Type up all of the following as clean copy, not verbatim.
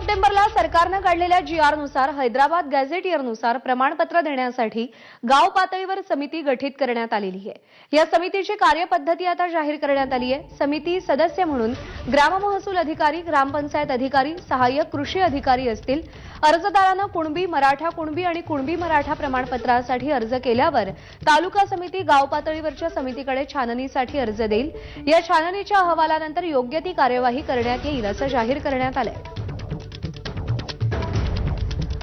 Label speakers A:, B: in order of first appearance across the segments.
A: सप्टेंबरला सरकारनं काढलेल्या GR नुसार हैदराबाद गॅझेटियरनुसार प्रमाणपत्र देण्यासाठी गाव पातळीवर समिती गठीत करण्यात आलेली आहे। या समितीची कार्यपद्धती आता जाहीर करण्यात आली आहे। समिती सदस्य म्हणून ग्राम महसूल अधिकारी, ग्रामपंचायत अधिकारी, सहाय्यक कृषी अधिकारी असतील। अर्जदारांना कुणबी, मराठा कुणबी आणि कुणबी मराठा प्रमाणपत्रासाठी अर्ज केल्यावर तालुका समिती गाव पातळीवरच्या समितीकडे छाननीसाठी अर्ज देईल। या छाननीच्या अहवालानंतर योग्य ती कार्यवाही करण्यात येईल असं जाहीर करण्यात आलंय।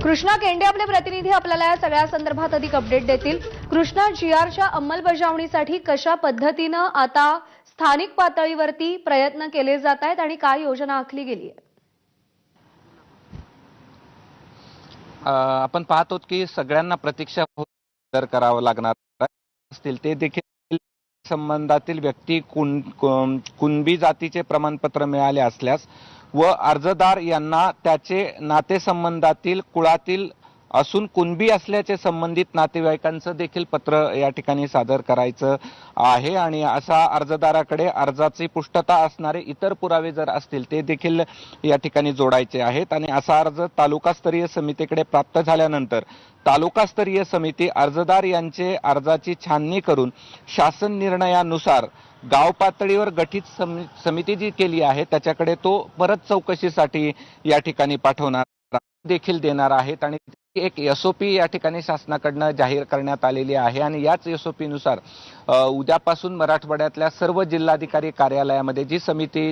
A: कृष्णा केंडे आपले प्रतिनिधी आपल्याला या सगळ्या संदर्भात अधिक अपडेट देतील। कृष्णा, GRच्या अंमलबजावणीसाठी कशा पद्धतीनं आता स्थानिक पातळीवरती प्रयत्न केले जात आहेत आणि काय योजना आखली गेली आहे?
B: आपण पाहतो की सगळ्यांना प्रतीक्षा करावं लागणार असतील ते देखील संबंधातील व्यक्ती कुणबी जातीचे प्रमाणपत्र मिळाले असल्यास व अर्जदार यांना त्याचे नातेसंबंधातील कुळातील असून कुणबी असल्याचे संबंधित नातेवाईकांचं देखील पत्र या ठिकाणी सादर करायचं आहे आणि अशा अर्जदाराकडे अर्जाची पुष्टता असणारे इतर पुरावे जर असतील ते देखील या ठिकाणी जोडायचे आहेत आणि असा अर्ज तालुकास्तरीय समितीकडे प्राप्त झाल्यानंतर तालुकास्तरीय समिती अर्जदार यांचे अर्जाची छाननी करून शासन निर्णयानुसार गाव पातळीवर गठीत समिती जी केली आहे त्याच्याकडे तो परत चौकशीसाठी या ठिकाणी पाठवणार देखील देणार आहेत आणि एक SOP या ठिकाणी शासनाकडनं जाहीर करण्यात आलेली आहे आणि याच SOP नुसार उद्यापासून मराठवाड्यातल्या सर्व जिल्हाधिकारी कार्यालयामध्ये जी समिती